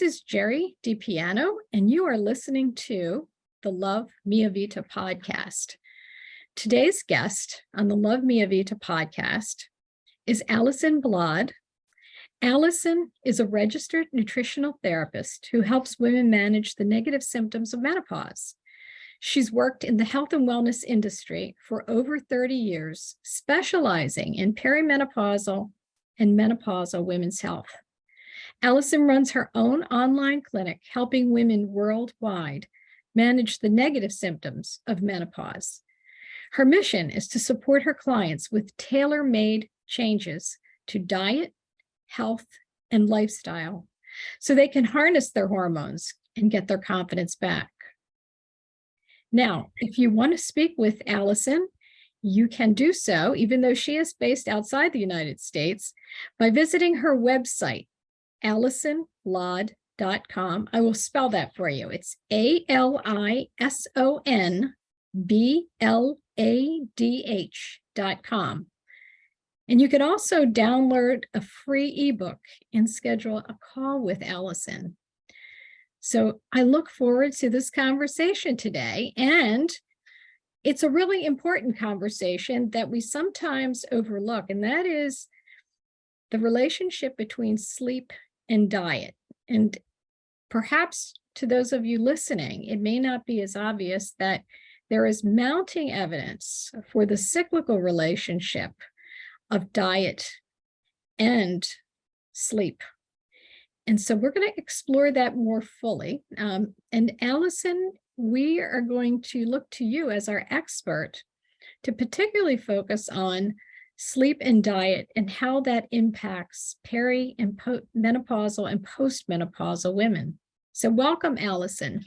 is Gerie DiPiano, and you are listening to the Love Mia Vita podcast. Today's guest on the Love Mia Vita podcast is Alison Bladh. Alison is a registered nutritional therapist who helps women manage the negative symptoms of menopause. She's worked in the health and wellness industry for over 30 years, specializing in perimenopausal and menopausal women's health. Alison runs her own online clinic, helping women worldwide manage the negative symptoms of menopause. Her mission is to support her clients with tailor-made changes to diet, health, and lifestyle so they can harness their hormones and get their confidence back. Now, if you want to speak with Alison, you can do so, even though she is based outside the United States, by visiting her website, AlisonBladh.com. I will spell that for you. It's AlisonBladh.com. And you can also download a free ebook and schedule a call with Alison. So I look forward to this conversation today. And it's a really important conversation that we sometimes overlook, and that is the relationship between sleep and diet. And perhaps to those of you listening, it may not be as obvious that there is mounting evidence for the cyclical relationship of diet and sleep. And so we're going to explore that more fully. And Alison, we are going to look to you as our expert to particularly focus on sleep and diet and how that impacts peri and menopausal and postmenopausal women. So welcome, Alison.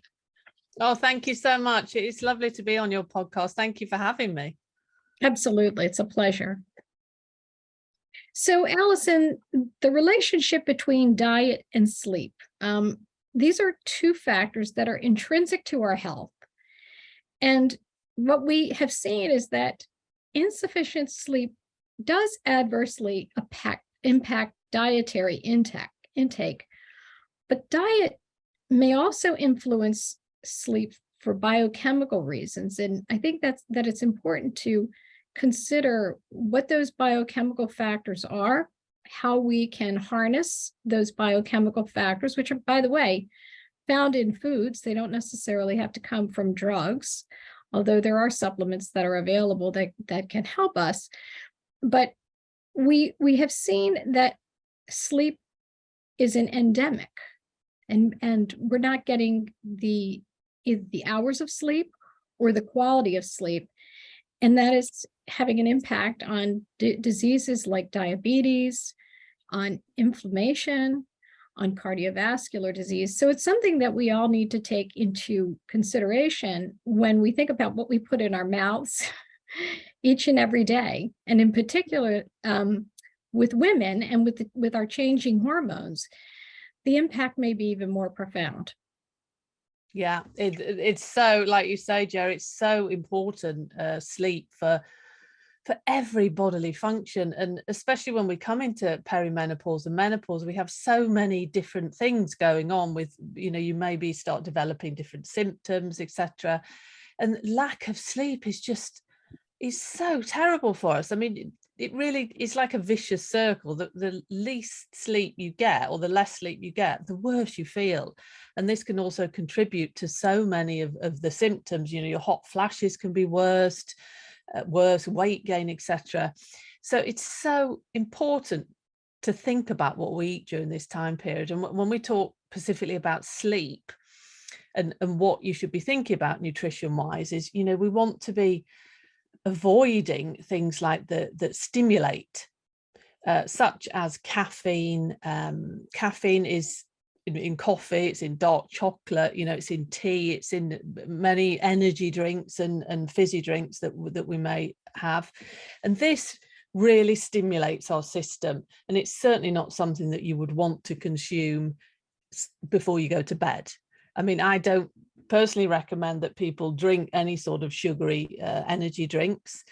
Oh, thank you so much. It's lovely to be on your podcast. Thank you for having me. Absolutely. It's a pleasure. So, Alison, the relationship between diet and sleep, these are two factors that are intrinsic to our health. And what we have seen is that insufficient sleep does adversely impact dietary intake, but diet may also influence sleep for biochemical reasons. And I think that it's important to consider what those biochemical factors are, how we can harness those biochemical factors, which are, by the way, found in foods. They don't necessarily have to come from drugs, although there are supplements that are available that can help us. But we have seen that sleep is an endemic, and we're not getting the hours of sleep or the quality of sleep. And that is having an impact on diseases like diabetes, on inflammation, on cardiovascular disease. So it's something that we all need to take into consideration when we think about what we put in our mouths each and every day. And in particular, with women and with our changing hormones, the impact may be even more profound. Yeah, it's so, like you say, Gerie, it's so important, sleep for every bodily function. And especially when we come into perimenopause and menopause, we have so many different things going on with, you maybe start developing different symptoms, etc. And lack of sleep is so terrible for us. I mean, it really is like a vicious circle. The least sleep you get, or the less sleep you get, the worse you feel. And this can also contribute to so many of the symptoms. Your hot flashes can be worse, weight gain, etc. So it's so important to think about what we eat during this time period. And when we talk specifically about sleep and what you should be thinking about nutrition wise is, we want to be avoiding things like that stimulate, such as caffeine. Caffeine is in coffee, it's in dark chocolate, it's in tea, it's in many energy drinks and fizzy drinks that we may have. And this really stimulates our system. And it's certainly not something that you would want to consume before you go to bed. I mean, I don't personally recommend that people drink any sort of sugary energy drinks.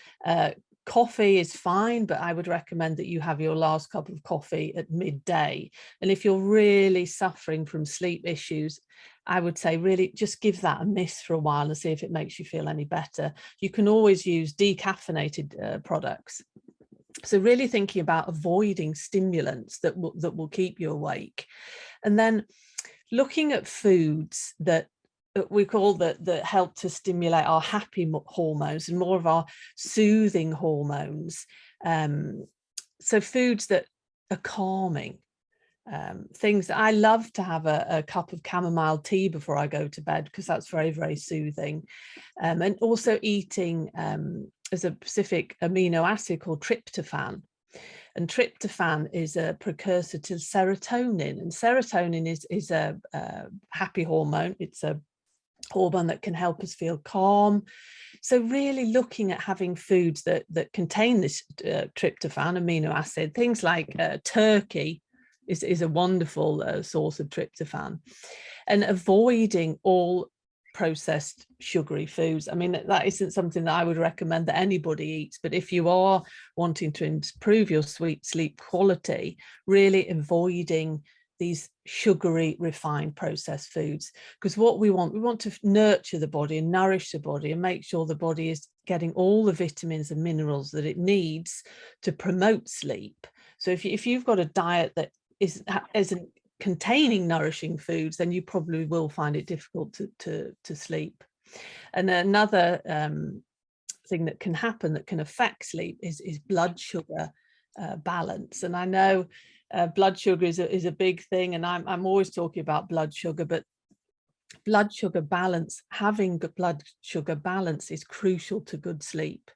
Coffee is fine, but I would recommend that you have your last cup of coffee at midday. And if you're really suffering from sleep issues, I would say really just give that a miss for a while and see if it makes you feel any better. You can always use decaffeinated products. So really thinking about avoiding stimulants that will keep you awake. And then looking at foods that we call that help to stimulate our happy hormones and more of our soothing hormones. So foods that are calming, things that I love to have a cup of chamomile tea before I go to bed, because that's very, very soothing. And also eating as a specific amino acid called tryptophan. And tryptophan is a precursor to serotonin, and serotonin is a happy hormone. It's a hormone that can help us feel calm. So really looking at having foods that contain this tryptophan amino acid, things like turkey is a wonderful source of tryptophan, and avoiding all processed sugary foods. I mean, that isn't something that I would recommend that anybody eats, but if you are wanting to improve your sleep quality, really avoiding these sugary, refined, processed foods. Because what we want to nurture the body and nourish the body and make sure the body is getting all the vitamins and minerals that it needs to promote sleep. So if you've got a diet that isn't containing nourishing foods, then you probably will find it difficult to sleep. And another thing that can happen that can affect sleep is blood sugar balance. And I know blood sugar is a big thing, and I'm always talking about blood sugar, but blood sugar balance, having good blood sugar balance is crucial to good sleep.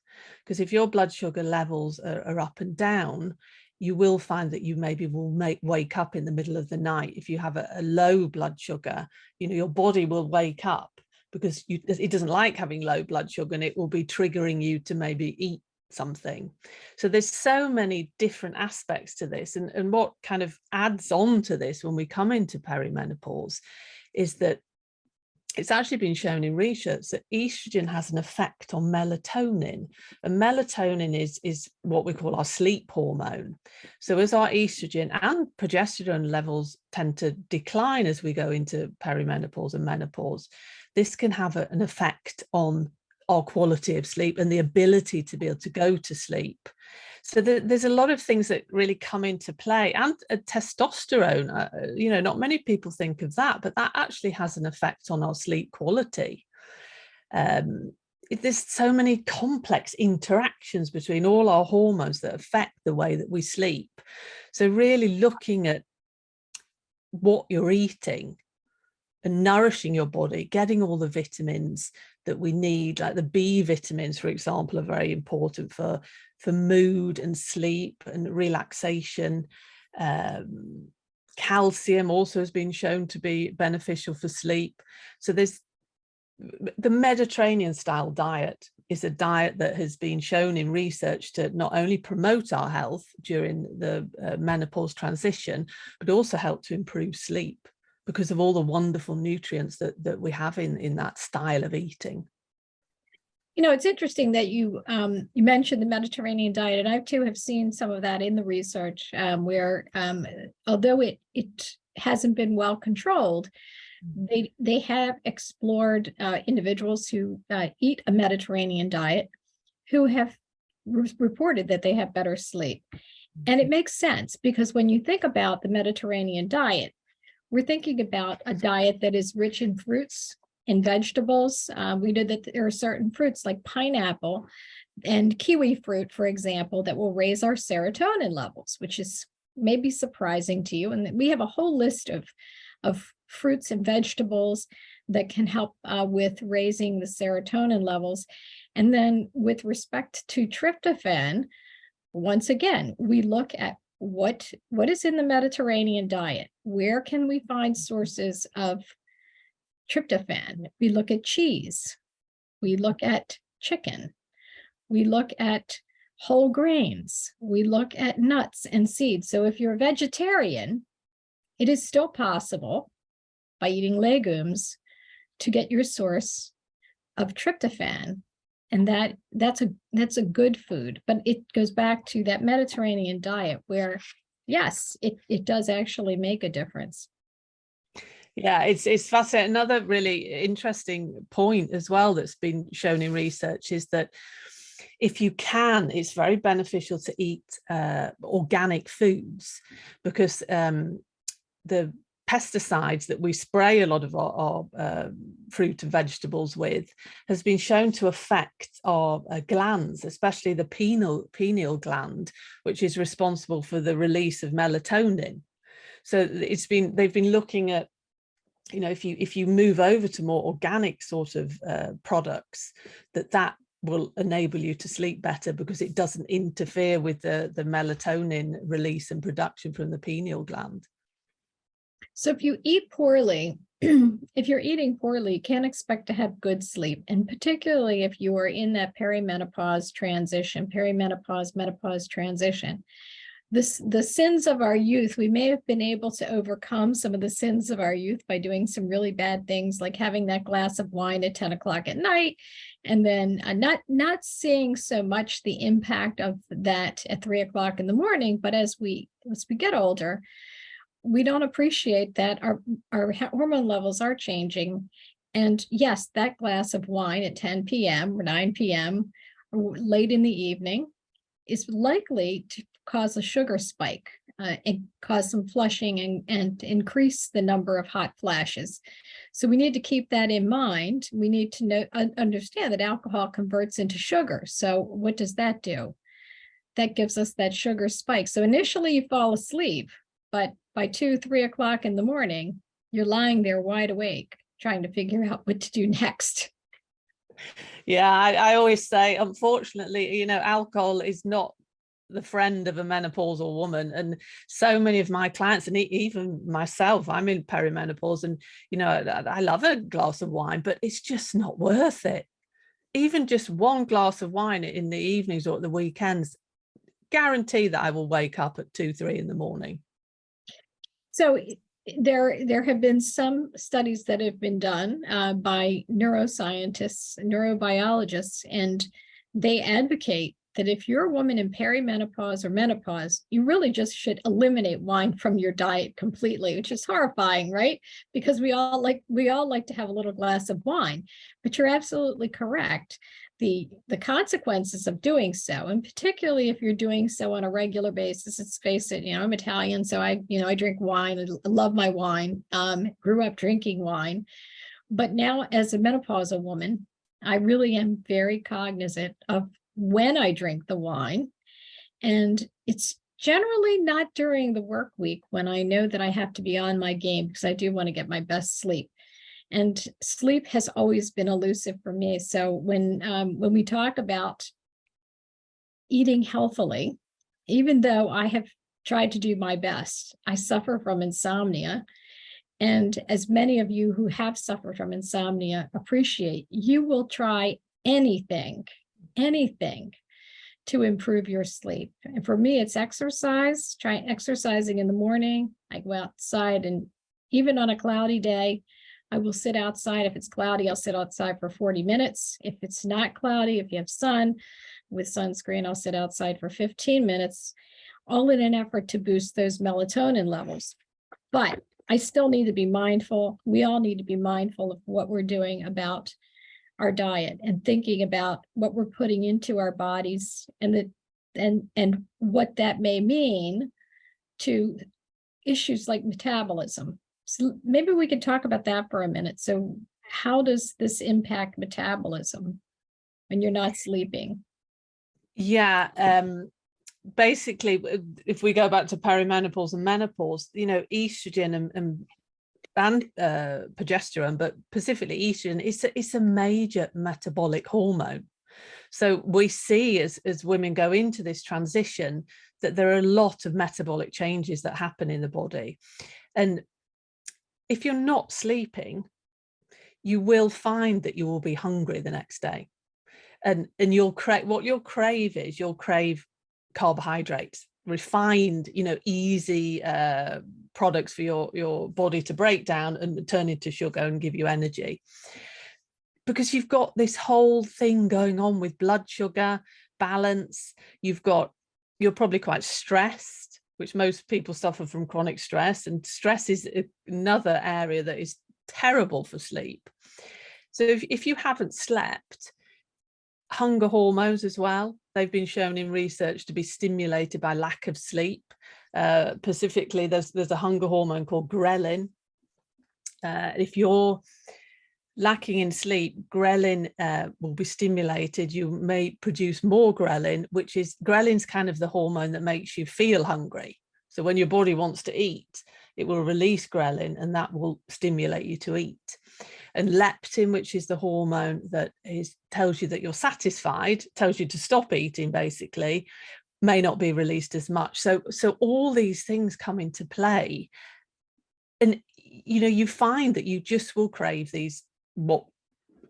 Because if your blood sugar levels are up and down, you will find that you maybe will wake up in the middle of the night. If you have a low blood sugar, your body will wake up because it doesn't like having low blood sugar, and it will be triggering you to maybe eat something. So there's so many different aspects to this, and what kind of adds on to this when we come into perimenopause is that it's actually been shown in research that estrogen has an effect on melatonin, and melatonin is what we call our sleep hormone. So as our estrogen and progesterone levels tend to decline as we go into perimenopause and menopause, this can have an effect on our quality of sleep and the ability to be able to go to sleep. So there's a lot of things that really come into play, and testosterone, not many people think of that, but that actually has an effect on our sleep quality. There's so many complex interactions between all our hormones that affect the way that we sleep. So really looking at what you're eating and nourishing your body, getting all the vitamins that we need, like the B vitamins, for example, are very important for mood and sleep and relaxation. Calcium also has been shown to be beneficial for sleep. So there's the Mediterranean style diet is a diet that has been shown in research to not only promote our health during the menopause transition, but also help to improve sleep, because of all the wonderful nutrients that we have in that style of eating. It's interesting that you mentioned the Mediterranean diet, and I too have seen some of that in the research, where although it hasn't been well controlled, they have explored individuals who eat a Mediterranean diet who have reported that they have better sleep. And it makes sense, because when you think about the Mediterranean diet, we're thinking about a diet that is rich in fruits and vegetables. We know that there are certain fruits like pineapple and kiwi fruit, for example, that will raise our serotonin levels, which is maybe surprising to you. And we have a whole list of fruits and vegetables that can help with raising the serotonin levels. And then with respect to tryptophan, once again, we look at what is in the Mediterranean diet. Where can we find sources of tryptophan? We look at cheese, we look at chicken, we look at whole grains, we look at nuts and seeds. So if you're a vegetarian, it is still possible by eating legumes to get your source of tryptophan. And that's a good food, but it goes back to that Mediterranean diet where, yes, it does actually make a difference. Yeah, it's fascinating. Another really interesting point as well that's been shown in research is that if you can, it's very beneficial to eat organic foods, because the pesticides that we spray a lot of our fruit and vegetables with has been shown to affect our glands, especially the pineal gland, which is responsible for the release of melatonin. So they've been looking at, you know, if you move over to more organic sort of products, that will enable you to sleep better, because it doesn't interfere with the melatonin release and production from the pineal gland. So if you eat poorly, if you're eating poorly, you can't expect to have good sleep. And particularly if you are in that menopause menopause transition. The sins of our youth, we may have been able to overcome some of the sins of our youth by doing some really bad things, like having that glass of wine at 10 o'clock at night, and then not seeing so much the impact of that at 3 o'clock in the morning. But as we get older, we don't appreciate that our hormone levels are changing. And yes, that glass of wine at 10 p.m. or 9 p.m. or late in the evening is likely to cause a sugar spike and cause some flushing and increase the number of hot flashes. So we need to keep that in mind. We need to understand that alcohol converts into sugar. So what does that do? That gives us that sugar spike. So initially you fall asleep, but by 2, 3 o'clock in the morning, you're lying there wide awake, trying to figure out what to do next. Yeah, I always say, unfortunately, you know, alcohol is not the friend of a menopausal woman. And so many of my clients, and even myself, I'm in perimenopause, and, you know, I love a glass of wine, but it's just not worth it. Even just one glass of wine in the evenings or at the weekends, guarantee that I will wake up at 2, 3 in the morning. So there have been some studies that have been done by neuroscientists, neurobiologists, and they advocate that if you're a woman in perimenopause or menopause, you really just should eliminate wine from your diet completely, which is horrifying, right? Because we all like to have a little glass of wine. But you're absolutely correct. The consequences of doing so, and particularly if you're doing so on a regular basis, let's face it, you know, I'm Italian, so I drink wine. I love my wine. Grew up drinking wine. But now as a menopausal woman, I really am very cognizant of when I drink the wine. And it's generally not during the work week when I know that I have to be on my game, because I do want to get my best sleep. And sleep has always been elusive for me. So when we talk about eating healthily, even though I have tried to do my best, I suffer from insomnia. And as many of you who have suffered from insomnia appreciate, you will try anything to improve your sleep. And for me, it's exercise. Try exercising in the morning. I go outside, and even on a cloudy day, I will sit outside. If it's cloudy, I'll sit outside for 40 minutes. If it's not cloudy, if you have sun with sunscreen, I'll sit outside for 15 minutes, all in an effort to boost those melatonin levels. But I still need to be mindful. We all need to be mindful of what we're doing about our diet and thinking about what we're putting into our bodies and what that may mean to issues like metabolism. So maybe we could talk about that for a minute. So how does this impact metabolism when you're not sleeping? Yeah, basically, if we go back to perimenopause and menopause, you know, estrogen and progesterone, but specifically estrogen, it's a major metabolic hormone. So we see as women go into this transition that there are a lot of metabolic changes that happen in the body. And if you're not sleeping, you will find that you will be hungry the next day. And you'll crave carbohydrates, refined, you know, easy products for your body to break down and turn into sugar and give you energy. because you've got this whole thing going on with blood sugar balance. You're probably quite stressed, which most people suffer from chronic stress, and stress is another area that is terrible for sleep. So if you haven't slept, hunger hormones as well, they've been shown in research to be stimulated by lack of sleep. Specifically, there's a hunger hormone called ghrelin. If you're lacking in sleep, ghrelin will be stimulated. You may produce more ghrelin, ghrelin's kind of the hormone that makes you feel hungry. So when your body wants to eat, it will release ghrelin, and that will stimulate you to eat. And leptin, which is the hormone that tells you that you're satisfied, tells you to stop eating, basically, may not be released as much. So all these things come into play, and you find that you just will crave these what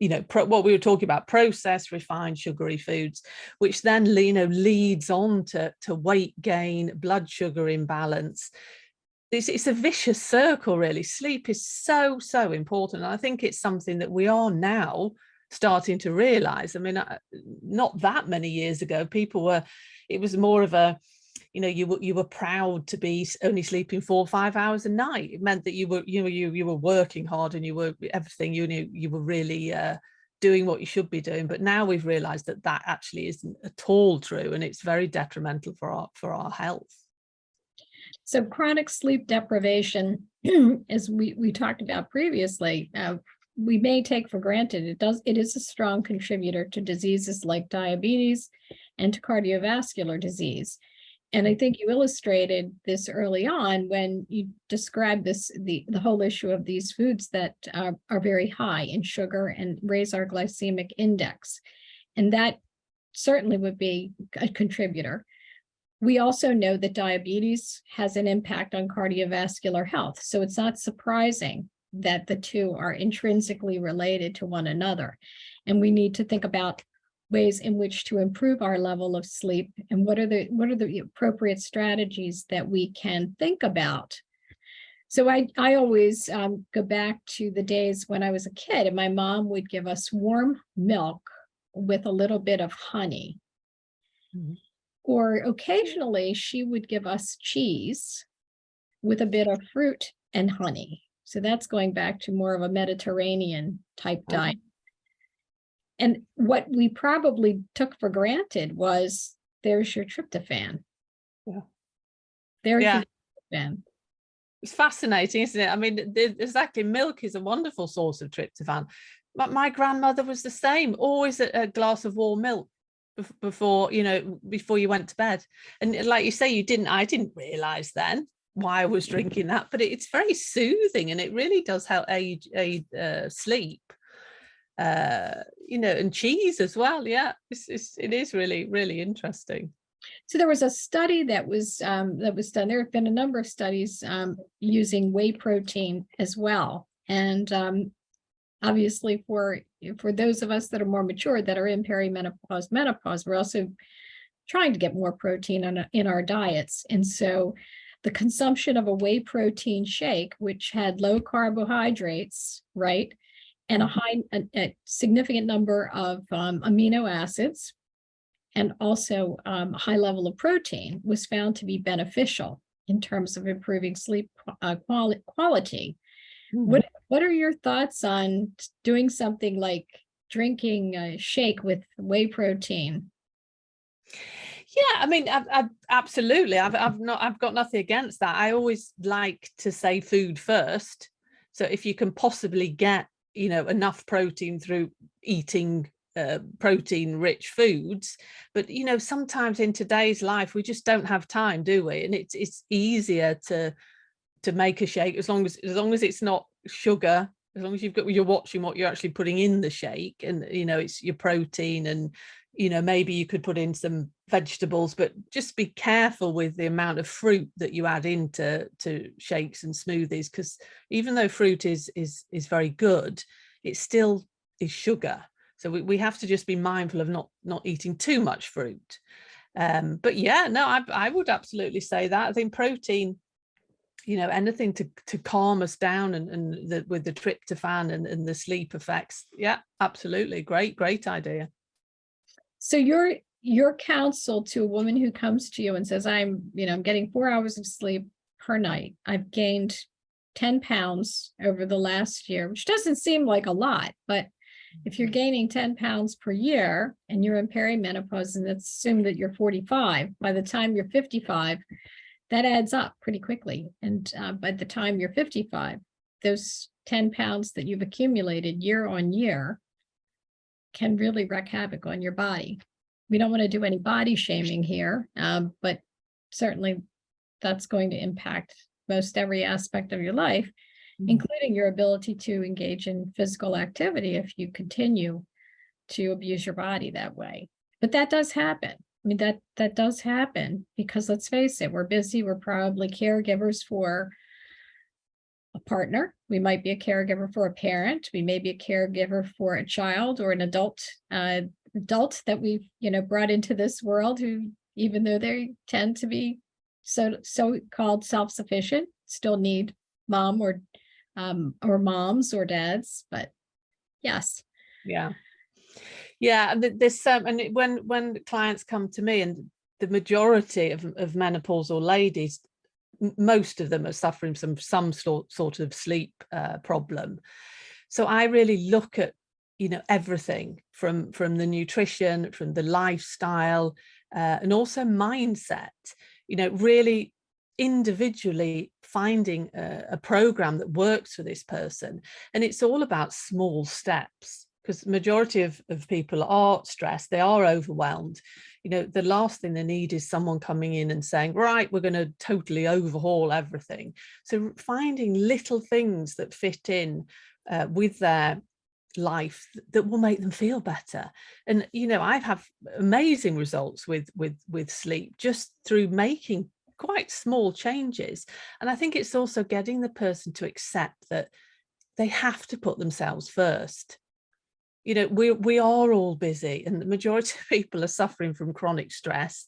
we were talking about, processed, refined, sugary foods, which then leads on to weight gain, blood sugar imbalance. It's a vicious circle, really. Sleep is so important. And I think it's something that we are now starting to realize. I mean, not that many years ago, it was more of a, you were proud to be only sleeping 4 or 5 hours a night. It meant that you were working hard, and you were everything. You were really doing what you should be doing. But now we've realized that actually isn't at all true, and it's very detrimental for our health. So chronic sleep deprivation, as we talked about previously, we may take for granted. It is a strong contributor to diseases like diabetes and to cardiovascular disease. And I think you illustrated this early on when you described the whole issue of these foods that are very high in sugar and raise our glycemic index. And that certainly would be a contributor. We also know that diabetes has an impact on cardiovascular health. So it's not surprising that the two are intrinsically related to one another. And we need to think about ways in which to improve our level of sleep, and what are the appropriate strategies that we can think about. So I always go back to the days when I was a kid, and my mom would give us warm milk with a little bit of honey. Mm-hmm. Or occasionally she would give us cheese with a bit of fruit and honey. So that's going back to more of a Mediterranean type diet. And what we probably took for granted was, there's your tryptophan. Yeah. There's your tryptophan. It's fascinating, isn't it? I mean, exactly. Milk is a wonderful source of tryptophan. But my grandmother was the same, always a glass of warm milk before you went to bed. And like you say, I didn't realize then why I was drinking that, but it's very soothing, and it really does help aid sleep. And cheese as well. Yeah, it is really, really interesting. So there was a study that was done. There have been a number of studies using whey protein as well, and obviously for those of us that are more mature, that are in perimenopause, menopause, we're also trying to get more protein in our diets. And so the consumption of a whey protein shake, which had low carbohydrates, right, and a significant number of amino acids, and also a high level of protein, was found to be beneficial in terms of improving sleep quality. Mm-hmm. What are your thoughts on doing something like drinking a shake with whey protein? Yeah, I mean, absolutely. I've got nothing against that. I always like to say food first. So if you can possibly get enough protein through eating protein rich foods, but sometimes in today's life we just don't have time, do we? And it's easier to make a shake as long as it's not sugar, as long as you're watching what you're actually putting in the shake, and it's your protein, and maybe you could put in some vegetables, but just be careful with the amount of fruit that you add into shakes and smoothies, because even though fruit is very good, it still is sugar. So we have to just be mindful of not eating too much fruit. But yeah, no, I would absolutely say that. I think protein anything to calm us down, and with the tryptophan and the sleep effects. Yeah, absolutely. Great idea. So your counsel to a woman who comes to you and says, I'm getting 4 hours of sleep per night. I've gained 10 pounds over the last year, which doesn't seem like a lot, but if you're gaining 10 pounds per year and you're in perimenopause, and let's assume that you're 45, by the time you're 55, that adds up pretty quickly. And by the time you're 55, those 10 pounds that you've accumulated year on year can really wreak havoc on your body. We don't want to do any body shaming here, but certainly that's going to impact most every aspect of your life, including your ability to engage in physical activity if you continue to abuse your body that way. But that does happen. I mean, that does happen because, let's face it, we're busy. We're probably caregivers for a partner. We might be a caregiver for a parent. We may be a caregiver for a child or an adult that we've brought into this world, who, even though they tend to be so-called self-sufficient, still need mom or moms or dads. But yes. Yeah, there's and when clients come to me, and the majority of menopausal ladies, most of them are suffering from some sort of sleep problem. So I really look at everything from the nutrition, from the lifestyle, and also mindset. Really individually finding a program that works for this person. And it's all about small steps, because the majority of people are stressed, they are overwhelmed. The last thing they need is someone coming in and saying, right, we're going to totally overhaul everything. So finding little things that fit in with their life that will make them feel better. And I've had amazing results with sleep just through making quite small changes. And I think it's also getting the person to accept that they have to put themselves first. We are all busy, and the majority of people are suffering from chronic stress.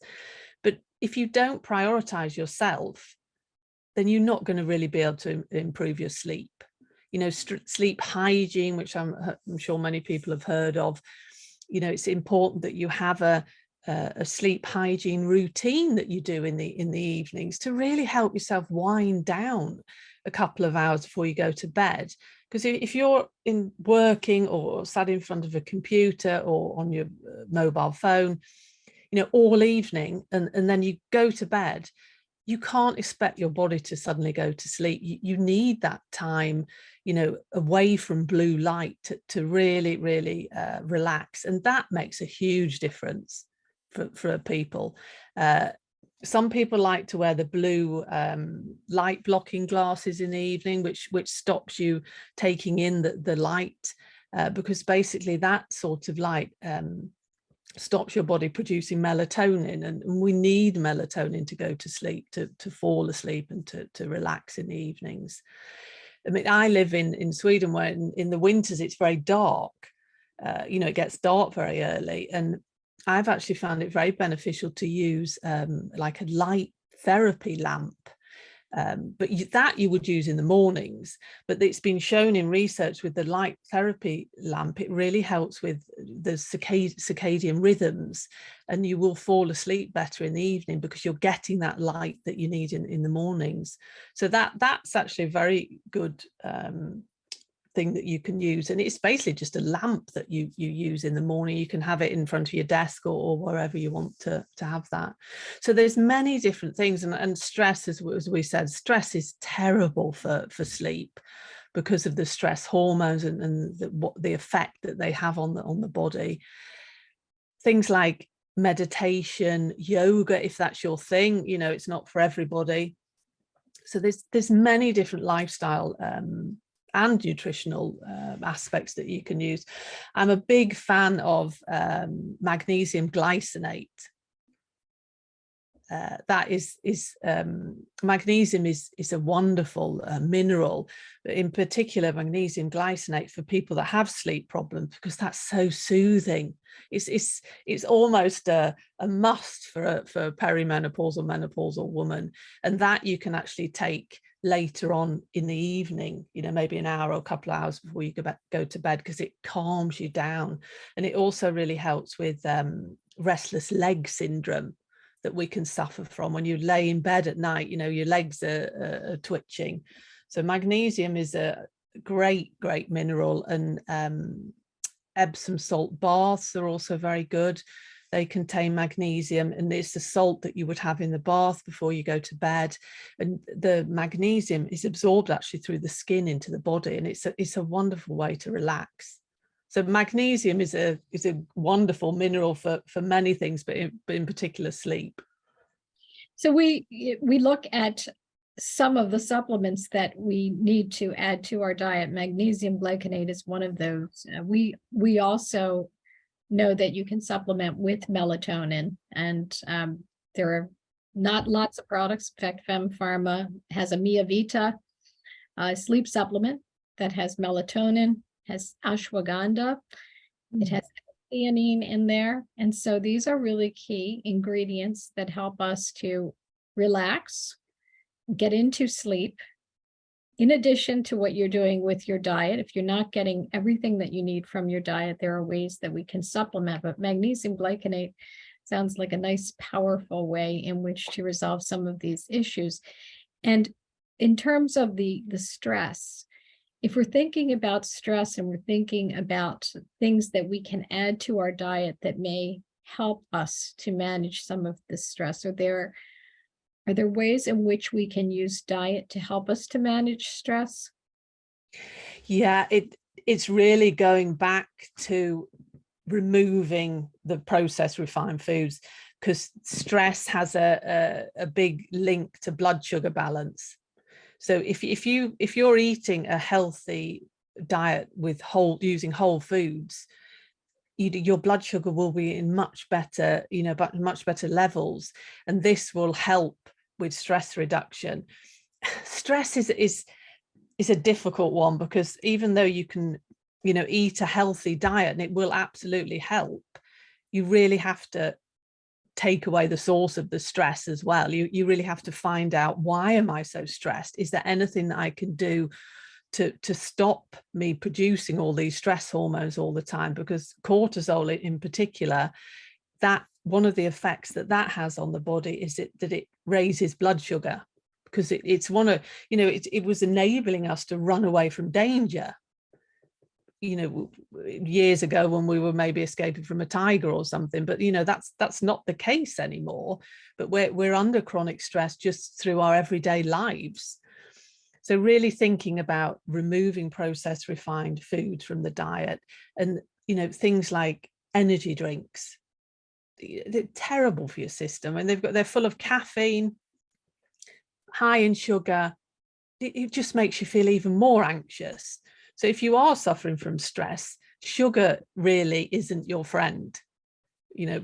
But if you don't prioritize yourself, then you're not going to really be able to improve your sleep. Sleep hygiene, which I'm sure many people have heard of. It's important that you have a sleep hygiene routine that you do in the evenings to really help yourself wind down a couple of hours before you go to bed. Because if you're working or sat in front of a computer or on your mobile phone, all evening, and then you go to bed, you can't expect your body to suddenly go to sleep. You need that time, away from blue light to really, really relax. And that makes a huge difference for people. Some people like to wear the blue light blocking glasses in the evening, which stops you taking in the light, because basically that sort of light stops your body producing melatonin, and we need melatonin to go to sleep, to fall asleep and to relax in the evenings. I mean, I live in Sweden, where in the winters it's very dark. It gets dark very early, and I've actually found it very beneficial to use like a light therapy lamp. But that you would use in the mornings. But it's been shown in research with the light therapy lamp, it really helps with the circadian rhythms, and you will fall asleep better in the evening because you're getting that light that you need in the mornings. So that's actually a very good thing that you can use, and it's basically just a lamp that you use in the morning. You can have it in front of your desk or wherever you want to have that. So there's many different things, and stress, as we said, stress is terrible for sleep because of the stress hormones and the effect that they have on the body. Things like meditation, yoga, if that's your thing, it's not for everybody. So there's many different lifestyle and nutritional aspects that you can use. I'm a big fan of magnesium glycinate. that is magnesium is a wonderful mineral, in particular magnesium glycinate for people that have sleep problems, because that's so soothing. It's almost a must for a perimenopausal, menopausal woman, and that you can actually take later on in the evening, maybe an hour or a couple of hours before you go to bed, because it calms you down. And it also really helps with restless leg syndrome that we can suffer from when you lay in bed at night. Your legs are twitching. So magnesium is a great mineral, and Epsom salt baths are also very good. They contain magnesium, and it's the salt that you would have in the bath before you go to bed. And the magnesium is absorbed actually through the skin into the body, and it's a wonderful way to relax. So magnesium is a wonderful mineral for many things, but in particular sleep. So we look at some of the supplements that we need to add to our diet. Magnesium glycinate is one of those. We also know that you can supplement with melatonin, and there are not lots of products. In fact, Fem Pharma has a Mia Vita sleep supplement that has melatonin, has ashwagandha, it has theanine in there. And so these are really key ingredients that help us to relax, get into sleep. In addition to what you're doing with your diet, if you're not getting everything that you need from your diet, there are ways that we can supplement. But magnesium glycinate sounds like a nice, powerful way in which to resolve some of these issues. And in terms of the stress, if we're thinking about stress and we're thinking about things that we can add to our diet that may help us to manage some of the stress, are there ways in which we can use diet to help us to manage stress? Yeah, it's really going back to removing the processed refined foods, because stress has a big link to blood sugar balance. So if you're eating a healthy diet with using whole foods, your blood sugar will be in much better levels, and this will help with stress reduction. Stress is a difficult one, because even though you can eat a healthy diet and it will absolutely help, you really have to take away the source of the stress as well. You really have to find out, why am I so stressed? Is there anything that I can do to stop me producing all these stress hormones all the time? Because cortisol in particular, that one of the effects that has on the body is that it raises blood sugar, because it's one of, it was enabling us to run away from danger, years ago, when we were maybe escaping from a tiger or something. But that's not the case anymore. But we're under chronic stress just through our everyday lives. So really thinking about removing processed refined foods from the diet, and things like energy drinks, they're terrible for your system, and they're full of caffeine, high in sugar. It just makes you feel even more anxious. So if you are suffering from stress, sugar really isn't your friend.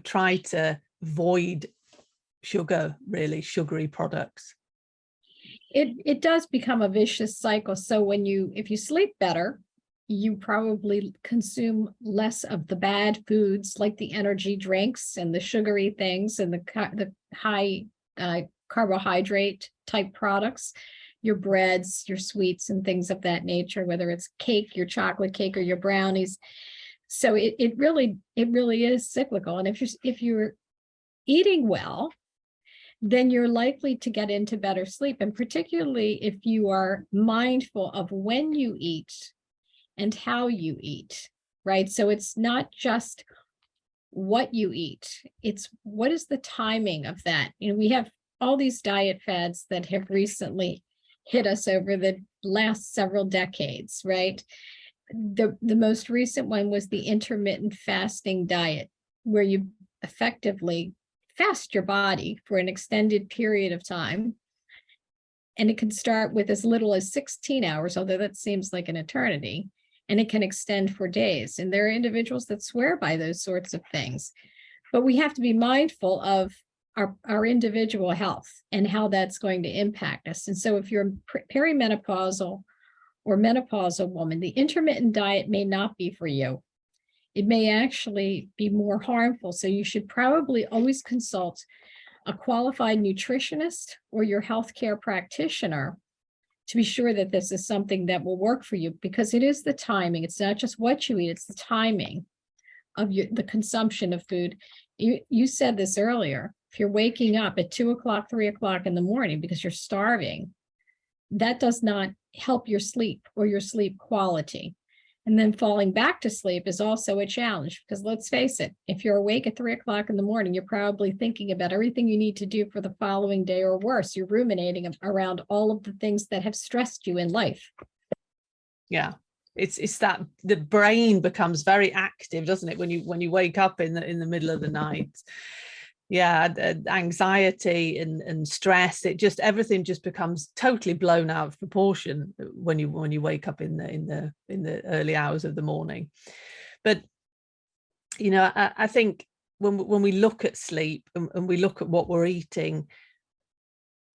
Try to avoid really sugary products. It does become a vicious cycle. So if you sleep better, you probably consume less of the bad foods, like the energy drinks and the sugary things and the high carbohydrate type products, your breads, your sweets, and things of that nature, whether it's cake, your chocolate cake, or your brownies. So it really is cyclical. And if you're eating well, then you're likely to get into better sleep. And particularly if you are mindful of when you eat and how you eat, right? So it's not just what you eat, it's what is the timing of that. We have all these diet fads that have recently hit us over the last several decades, right? The most recent one was the intermittent fasting diet, where you effectively fast your body for an extended period of time. And it can start with as little as 16 hours, although that seems like an eternity, and it can extend for days. And there are individuals that swear by those sorts of things. But we have to be mindful of our individual health and how that's going to impact us. And so if you're perimenopausal or menopausal woman, the intermittent diet may not be for you. It may actually be more harmful. So you should probably always consult a qualified nutritionist or your healthcare practitioner to be sure that this is something that will work for you, because it is the timing. It's not just what you eat, it's the timing of the consumption of food. You said this earlier. If you're waking up at 2 o'clock, 3 o'clock in the morning because you're starving, that does not help your sleep or your sleep quality. And then falling back to sleep is also a challenge, because let's face it, if you're awake at 3 o'clock in the morning, you're probably thinking about everything you need to do for the following day, or worse, you're ruminating around all of the things that have stressed you in life. Yeah. It's that the brain becomes very active, doesn't it, when you wake up in the middle of the night. Yeah, anxiety and stress, everything just becomes totally blown out of proportion when you wake up in the early hours of the morning. But I think when we look at sleep and we look at what we're eating,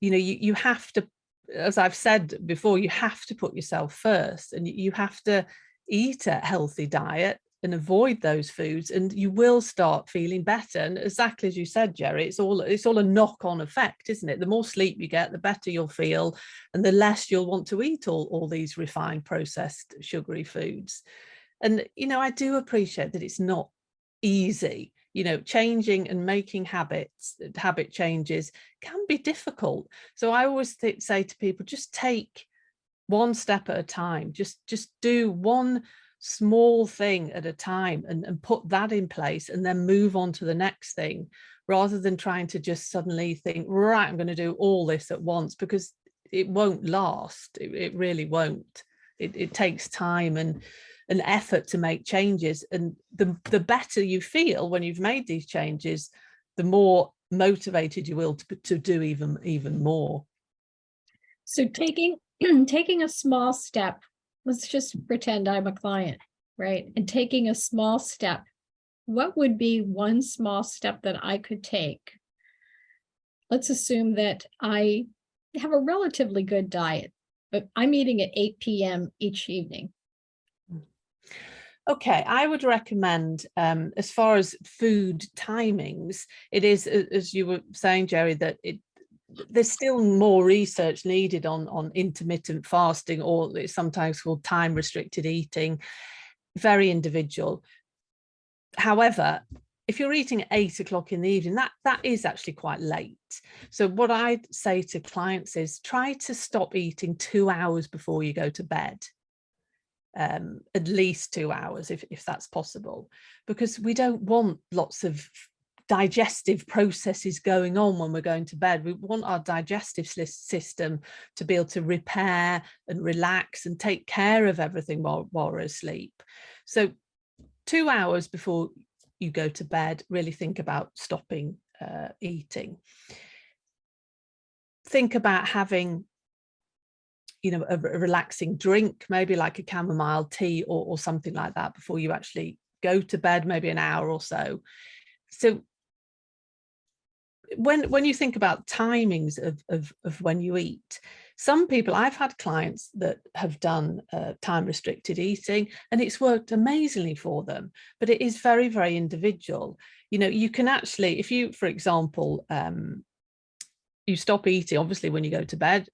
you have to, as I've said before, you have to put yourself first, and you have to eat a healthy diet and avoid those foods, and you will start feeling better. And exactly as you said, Gerie, it's all a knock-on effect, isn't it? The more sleep you get, the better you'll feel, and the less you'll want to eat all these refined, processed, sugary foods. And I do appreciate that it's not easy. Changing and making habit changes can be difficult. So I always say to people, just take one step at a time. Just do one small thing at a time and put that in place, and then move on to the next thing, rather than trying to just suddenly think, right, I'm going to do all this at once, because it won't last. It really won't. It takes time and effort to make changes, and the better you feel when you've made these changes, the more motivated you will to do even more. So taking a small step, let's just pretend I'm a client, right? And taking a small step, what would be one small step that I could take? Let's assume that I have a relatively good diet, but I'm eating at 8 p.m. each evening. Okay, I would recommend, as far as food timings, it is, as you were saying, Gerie, that there's still more research needed on intermittent fasting, or it's sometimes called time restricted eating, very individual. However, if you're eating at 8 o'clock in the evening, that is actually quite late. So what I'd say to clients is try to stop eating 2 hours before you go to bed. At least 2 hours if that's possible, because we don't want lots of digestive processes going on when we're going to bed. We want our digestive system to be able to repair and relax and take care of everything while we're asleep. So 2 hours before you go to bed, really think about stopping eating. Think about having a relaxing drink, maybe like a chamomile tea or something like that before you actually go to bed, maybe an hour or so. So when you think about timings of when you eat, some people, I've had clients that have done time restricted eating, and it's worked amazingly for them, but it is very, very individual. You can actually, if you, for example, you stop eating obviously when you go to bed,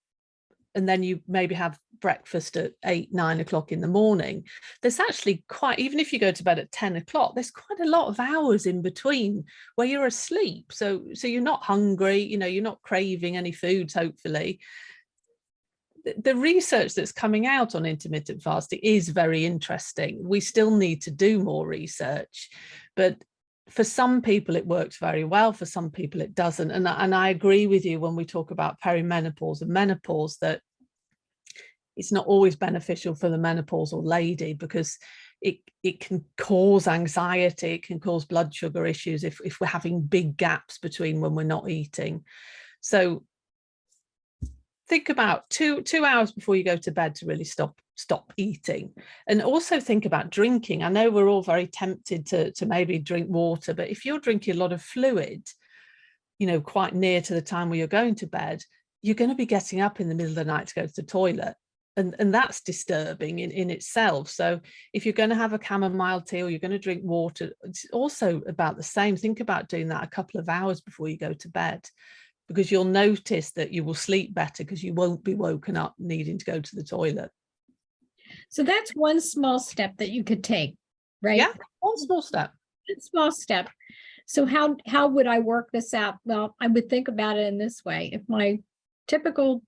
and then you maybe have breakfast at 8, 9 o'clock in the morning, there's actually quite, even if you go to bed at 10 o'clock, there's quite a lot of hours in between where you're asleep. So you're not hungry, you're not craving any foods, hopefully. The research that's coming out on intermittent fasting is very interesting. We still need to do more research, but for some people it works very well, for some people it doesn't. And I agree with you when we talk about perimenopause and menopause, that it's not always beneficial for the menopausal lady, because it can cause anxiety, it can cause blood sugar issues if we're having big gaps between when we're not eating. So think about two hours before you go to bed to really stop eating. And also think about drinking. I know we're all very tempted to maybe drink water, but if you're drinking a lot of fluid, quite near to the time where you're going to bed, you're going to be getting up in the middle of the night to go to the toilet. And that's disturbing in itself. So if you're going to have a chamomile tea or you're going to drink water, it's also about the same. Think about doing that a couple of hours before you go to bed, because you'll notice that you will sleep better because you won't be woken up needing to go to the toilet. So that's one small step that you could take, right? Yeah, one small step. One small step. So how would I work this out? Well, I would think about it in this way. If my typical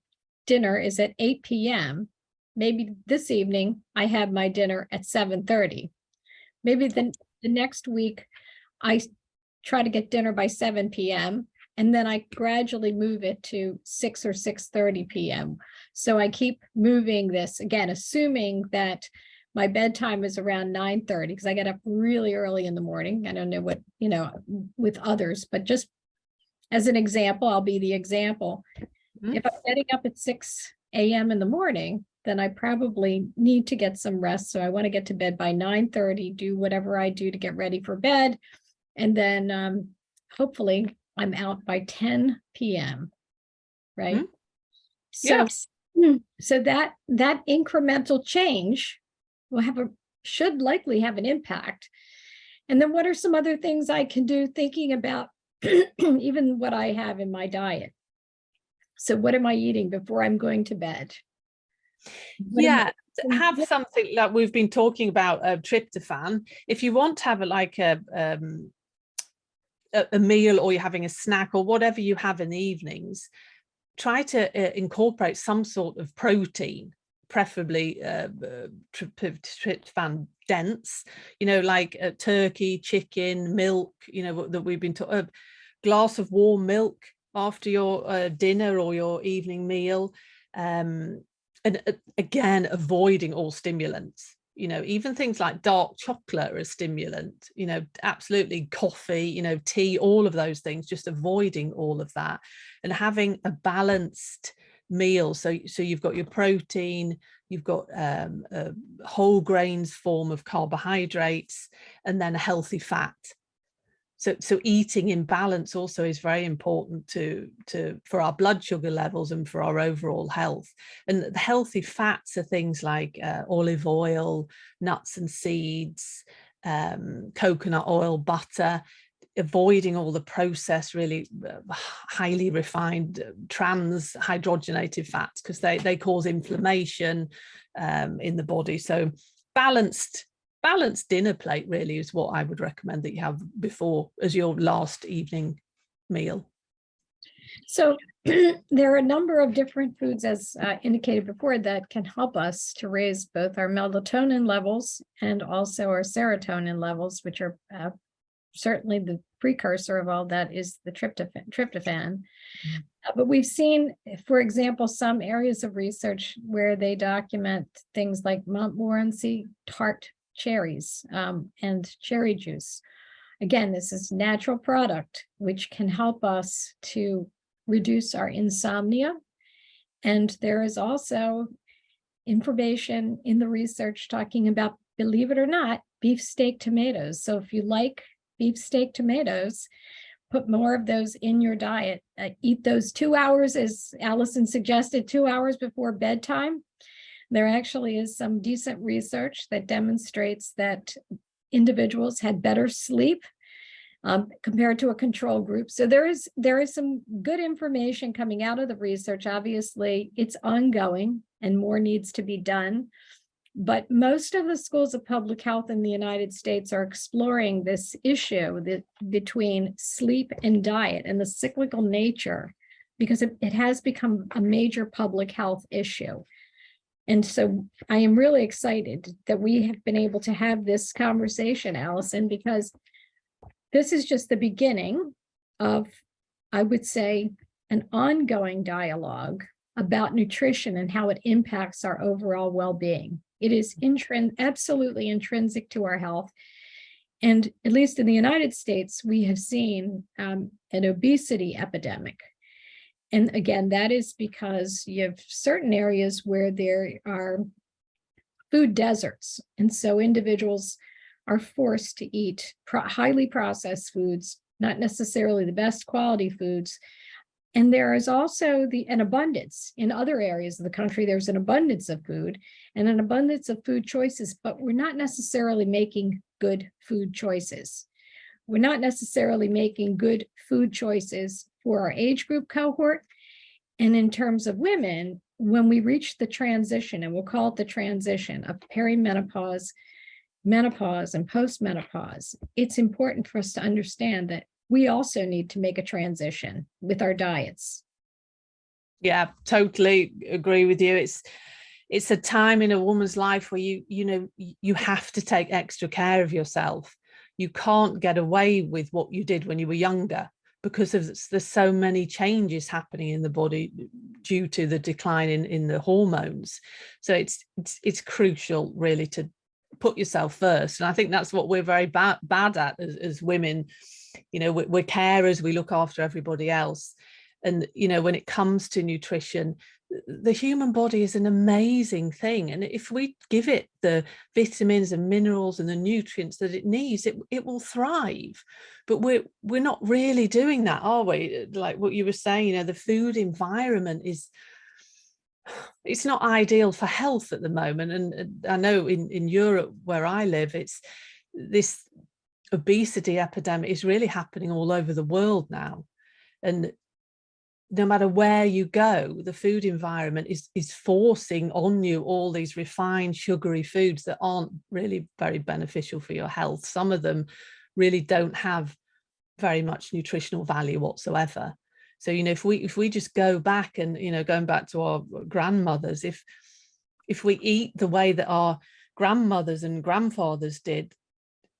dinner is at 8 p.m., maybe this evening I have my dinner at 7:30. Maybe the next week I try to get dinner by 7 p.m. and then I gradually move it to 6 or 6:30 p.m. So I keep moving this, again, assuming that my bedtime is around 9:30, because I get up really early in the morning. I don't know what, with others, but just as an example, I'll be the example. Mhm. If I'm getting up at 6 a.m. in the morning, then I probably need to get some rest. So I want to get to bed by 9:30, do whatever I do to get ready for bed. And then hopefully I'm out by 10 p.m. Right? Mhm. So, Yes. so that incremental change should likely have an impact. And then what are some other things I can do, thinking about even what I have in my diet? So what am I eating before I'm going to bed? Yeah, have something like we've been talking about, tryptophan. If you want to have a meal, or you're having a snack or whatever you have in the evenings, try to incorporate some sort of protein, preferably tryptophan dense, like turkey, chicken, milk, that we've been talking, a glass of warm milk after your dinner or your evening meal. And again, avoiding all stimulants. Even things like dark chocolate are a stimulant, absolutely, coffee, tea, all of those things, just avoiding all of that and having a balanced meal. So you've got your protein, you've got a whole grains form of carbohydrates, and then a healthy fat. So eating in balance also is very important for our blood sugar levels and for our overall health. And the healthy fats are things like olive oil, nuts and seeds, coconut oil, butter, avoiding all the processed, really highly refined trans hydrogenated fats, because they cause inflammation in the body. So balanced dinner plate really is what I would recommend that you have before as your last evening meal. So there are a number of different foods, as indicated before, that can help us to raise both our melatonin levels and also our serotonin levels, which are certainly the precursor of all that is the tryptophan. But we've seen, for example, some areas of research where they document things like Montmorency tart cherries and cherry juice. Again, this is a natural product which can help us to reduce our insomnia. And there is also information in the research talking about, believe it or not, beefsteak tomatoes. So if you like beefsteak tomatoes, put more of those in your diet. Eat those 2 hours, as Alison suggested, 2 hours before bedtime. There actually is some decent research that demonstrates that individuals had better sleep compared to a control group. So there is some good information coming out of the research. Obviously, it's ongoing and more needs to be done. But most of the schools of public health in the United States are exploring this issue between sleep and diet and the cyclical nature, because it has become a major public health issue. And so I am really excited that we have been able to have this conversation, Alison, because this is just the beginning of, I would say, an ongoing dialogue about nutrition and how it impacts our overall well-being. It is absolutely intrinsic to our health. And at least in the United States, we have seen an obesity epidemic. And again, that is because you have certain areas where there are food deserts. And so individuals are forced to eat highly processed foods, not necessarily the best quality foods. And there is also an abundance in other areas of the country. There's an abundance of food and an abundance of food choices, but we're not necessarily making good food choices. We're not necessarily making good food choices for our age group cohort. And in terms of women, when we reach the transition, and we'll call it the transition of perimenopause, menopause, and postmenopause, it's important for us to understand that we also need to make a transition with our diets. Yeah, totally agree with you. It's a time in a woman's life where you have to take extra care of yourself. You can't get away with what you did when you were younger, because there's so many changes happening in the body due to the decline in the hormones. So it's crucial really to put yourself first. And I think that's what we're very bad at as women. We're carers, we look after everybody else. And, when it comes to nutrition, the human body is an amazing thing. And if we give it the vitamins and minerals and the nutrients that it needs, it will thrive. But we're not really doing that, are we? Like what you were saying, the food environment it's not ideal for health at the moment. And I know in Europe where I live, it's this obesity epidemic is really happening all over the world now. And no matter where you go, the food environment is forcing on you all these refined sugary foods that aren't really very beneficial for your health. Some of them really don't have very much nutritional value whatsoever. So, if we just go back and, going back to our grandmothers, if we eat the way that our grandmothers and grandfathers did,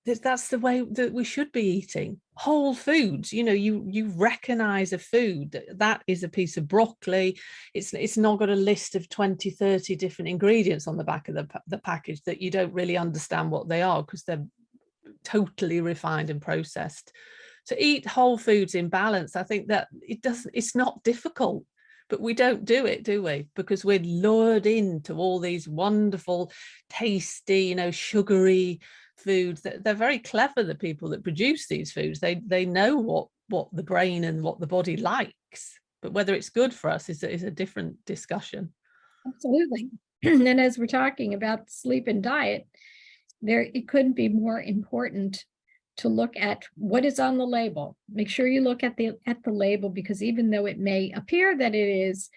that's the way that we should be eating. Whole foods, you recognize a food that is a piece of broccoli. It's not got a list of 20, 30 different ingredients on the back of the package that you don't really understand what they are, because they're totally refined and processed. So eat whole foods in balance. I think that it's not difficult, but we don't do it, do we? Because we're lured into all these wonderful, tasty, sugary foods. They're very clever, the people that produce these foods. They know what the brain and what the body likes, but whether it's good for us is a different discussion. Absolutely. And as we're talking about sleep and diet, it couldn't be more important to look at what is on the label. Make sure you look at the label, because even though it may appear that it is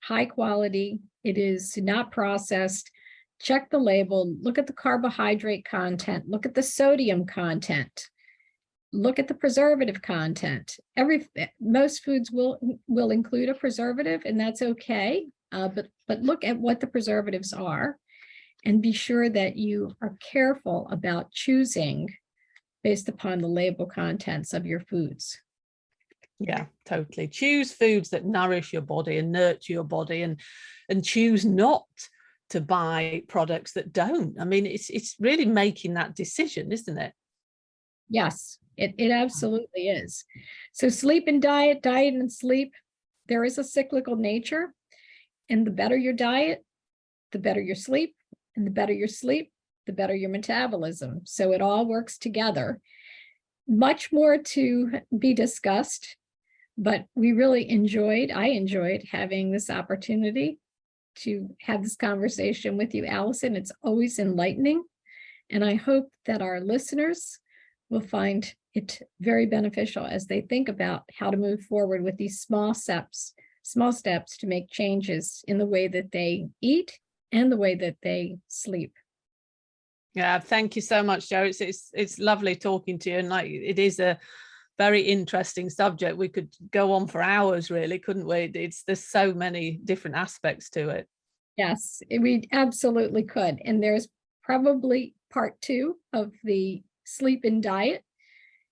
high quality, it is not processed, check the label, look at the carbohydrate content, look at the sodium content, look at the preservative content. Most foods will include a preservative, and that's okay. But look at what the preservatives are, and be sure that you are careful about choosing based upon the label contents of your foods. Yeah, totally. Choose foods that nourish your body and nurture your body, and choose not to buy products that don't. I mean, it's really making that decision, isn't it? Yes, it absolutely is. So sleep and diet and sleep, there is a cyclical nature, and the better your diet, the better your sleep, and the better your sleep, the better your metabolism. So it all works together. Much more to be discussed, but I enjoyed having this opportunity to have this conversation with you, Alison. It's always enlightening. And I hope that our listeners will find it very beneficial as they think about how to move forward with these small steps to make changes in the way that they eat and the way that they sleep. Yeah, thank you so much, Joe. It's lovely talking to you, and it is a very interesting subject. We could go on for hours, really, couldn't we? There's so many different aspects to it. Yes, we absolutely could. And there's probably part 2 of the sleep and diet.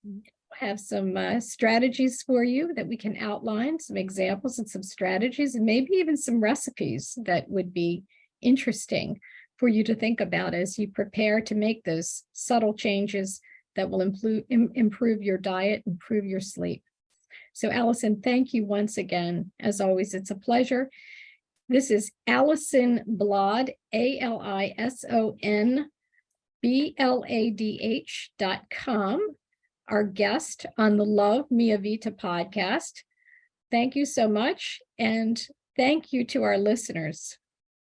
We'll have some strategies for you that we can outline, some examples and some strategies, and maybe even some recipes that would be interesting for you to think about as you prepare to make those subtle changes that will improve your diet, improve your sleep. So Alison, thank you once again. As always, it's a pleasure. This is Alison Bladh, AlisonBladh.com. our guest on the Love Mia Vita podcast. Thank you so much. And thank you to our listeners.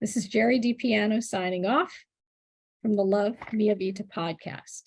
This is Gerie DiPiano signing off from the Love Mia Vita podcast.